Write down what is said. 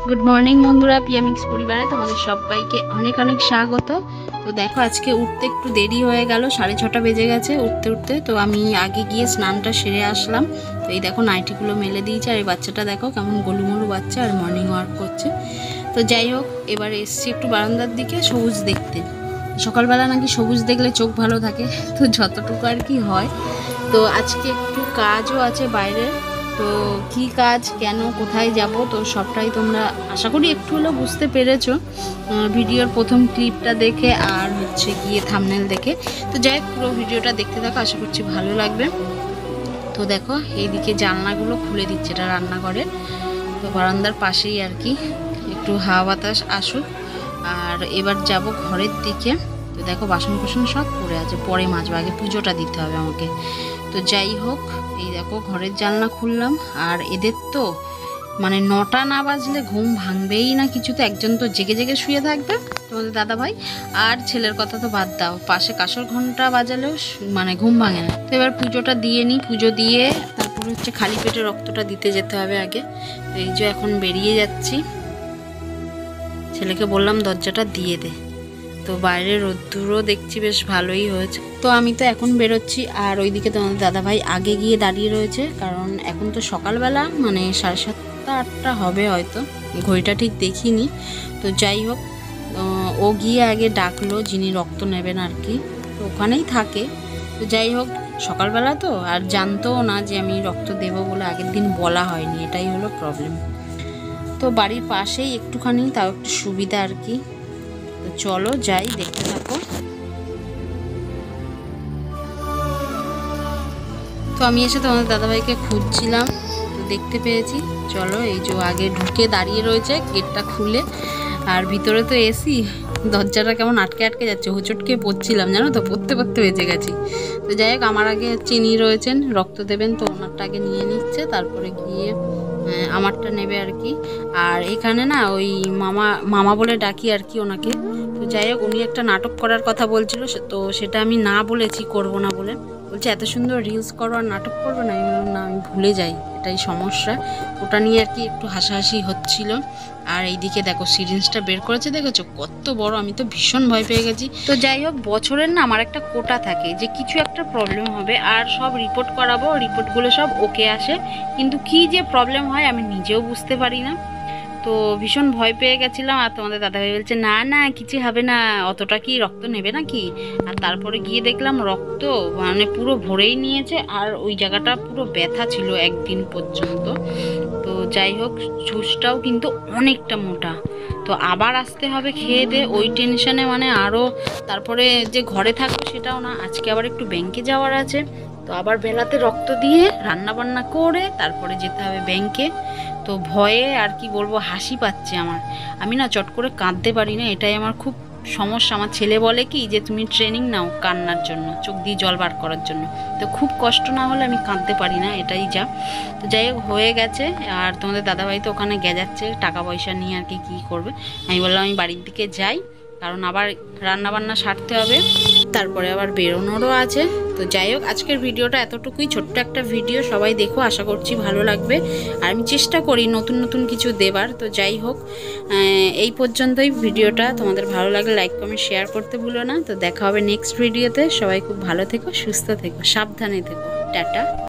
Good morning বন্ধুরা, পিএমএক্স পরিবারে তোমাদের সবাইকে অনেক অনেক স্বাগত। তো দেখো আজকে উঠতে একটু দেরি হয়ে গেল, 6:30 বেজে গেছে উঠতে উঠতে। তো আমি আগে গিয়ে স্নানটা সেরে আসলাম। তো এই দেখো নাইটিগুলো মেলে দিয়েছে, আর এই বাচ্চাটা দেখো কেমন গোলুমলু বাচ্চা, আর মর্নিং ওয়াক করছে। তো যাই হোক, এবার এসছি একটু বারান্দার দিকে সবুজ দেখতে। সকালবেলা নাকি সবুজ দেখলে চোখ ভালো থাকে, তো যতটুকু আর কি হয়। তো আজকে একটু কাজও আছে বাইরে। তো কি কাজ, কেন, কোথায় যাব, তো সবটাই তোমরা আশা করি একটু হলেও বুঝতে পেরেছো ভিডিওর প্রথম ক্লিপটা দেখে, আর হচ্ছে গিয়ে থাম্বনেল দেখে। তো যাই হোক, পুরো ভিডিওটা দেখতে থাকো, আশা করছি ভালো লাগবে। তো দেখো এইদিকে জানলাগুলো খুলে দিচ্ছে, এটা রান্নাঘরে। তো বারান্দার পাশেই আর কি, একটু হাওয়া বাতাস আসুক। আর এবার যাব ঘরের দিকে। তো দেখো বাসন কোসন সব পড়ে আছে, পরে মাজবো, আগে পুজোটা দিতে হবে আমাকে। তো যাই হোক, এই দেখো ঘরের জানলা খুললাম। আর এদের তো মানে 9টা না বাজলে ঘুম ভাঙবেই না কিছুতে। একজন তো জেগে জেগে শুয়ে থাকবে, তোমাদের দাদা ভাই। আর ছেলের কথা তো বাদ দাও, পাশে কাঁসর ঘন্টা বাজালেও মানে ঘুম ভাঙে না। তো এবার পুজোটা দিয়ে নিই, পুজো দিয়ে তারপরে হচ্ছে খালি পেটে রক্তটা দিতে যেতে হবে আগে। তো এই যে এখন বেরিয়ে যাচ্ছি, ছেলেকে বললাম দরজাটা দিয়ে দে। তো বাইরে রোদ্দুরও দেখছি বেশ ভালোই হয়েছে। তো আমি তো এখন বেরোচ্ছি, আর ওইদিকে তোমাদের দাদাভাই আগে গিয়ে দাঁড়িয়ে রয়েছে, কারণ এখন তো সকালবেলা মানে 7:30 8টা হবে হয়তো, ঘড়িটা ঠিক দেখিনি। তো যাই হোক, ও গিয়ে আগে ডাকলো যিনি রক্ত নেবেন আর কি, তো ওখানেই থাকে। তো যাই হোক, সকালবেলা তো আর জানতোও না যে আমি রক্ত দেবো বলে, আগের দিন বলা হয়নি, এটাই হলো প্রবলেম। তো বাড়ির পাশেই একটুখানি, তাও একটু সুবিধা আর কি। তো চলো যাই, দেখতে থাকো। তো আমি এসে তোমাদের দাদাভাইকে খুঁজছিলাম, তো দেখতে পেয়েছি। চলো, এই যে আগে ঢুকে দাঁড়িয়ে রয়েছে, গেটটা খুলে। আর ভিতরে তো এসি, দরজাটা কেমন আটকে আটকে যাচ্ছে, হোঁচটকে পড়ছিলাম জানো তো, পড়তে পড়তে বেঁচে গেছি। তো যাই হোক, আমার আগে চিনি রয়েছেন, রক্ত দেবেন, তো ওনারটা আগে নিয়ে নিচ্ছে, তারপরে গিয়ে আমারটা নেবে আর কি। আর এখানে না ওই মামা বলে ডাকি আর কি ওনাকে। তো যাই হোক, উনি একটা নাটক করার কথা বলছিল, তো সেটা আমি না বলেছি, করব না বলে। বলছে এত সুন্দর রিলস করো আর নাটক করবে না। আমি বললাম না, আমি ভুলে যাই, এটাই সমস্যা। ওটা নিয়ে আর কি একটু হাসাহাসি হচ্ছিল। আর এইদিকে দেখো সিরিঞ্জটা বের করেছে, দেখেছো কত বড়, আমি তো ভীষণ ভয় পেয়ে গেছি। তো যাই হোক, বছরের না আমার একটা কোটা থাকে যে কিছু একটা প্রবলেম হবে, আর সব রিপোর্ট করাবো, রিপোর্টগুলো সব ওকে আসে, কিন্তু কি যে প্রবলেম হয় আমি নিজেও বুঝতে পারি না। তো ভীষণ ভয় পেয়ে গেছিলাম। আর তোমাদের দাদাভাই বলছে না না কিছু হবে না, অতটা কি রক্ত নেবে নাকি। আর তারপরে গিয়ে দেখলাম রক্ত মানে পুরো ভরেই নিয়েছে, আর ওই জায়গাটা পুরো ব্যথা ছিল একদিন পর্যন্ত। তো যাই হোক, ছুঁচটাও কিন্তু অনেকটা মোটা। তো আবার আসতে হবে খেয়ে দে, ওই টেনশনে মানে আরও। তারপরে যে ঘরে থাকবো সেটাও না, আজকে আবার একটু ব্যাংকে যাওয়ার আছে। তো আবার বেলাতে রক্ত দিয়ে রান্না বান্না করে তারপরে যেতে হবে ব্যাংকে। তো ভয়ে আর কি বলবো, হাসি পাচ্ছে আমার। আমি না চট করে কাঁদতে পারি না, এটাই আমার খুব সমস্যা। আমার ছেলে বলে কি যে তুমি ট্রেনিং নাও কান্নার জন্য, চোখ দিয়ে জল বার করার জন্য। তো খুব কষ্ট না হলে আমি কাঁদতে পারি না, এটাই যা। তো যাই হোক, হয়ে গেছে। আর তোমাদের দাদাভাই তো ওখানে যাচ্ছে টাকা পয়সা নিয়ে আর কি করবে। আমি বললাম আমি বাড়ির দিকে যাই, কারণ আবার রান্না বান্না সারতে হবে, তারপরে আবার বেরোনোরও আছে। তো যাই হোক, আজকের ভিডিওটা এতটুকুই, ছোট্ট একটা ভিডিও, সবাই দেখো, আশা করছি ভালো লাগবে। আর আমি চেষ্টা করি নতুন নতুন কিছু দেবার। তো যাই হোক, এই পর্যন্তই ভিডিওটা। তোমাদের ভালো লাগলে লাইক কমেন্ট শেয়ার করতে ভুলো না। তো দেখা হবে নেক্সট ভিডিওতে। সবাই খুব ভালো থেকো, সুস্থ থেকো, সাবধানে থেকো, টাটা।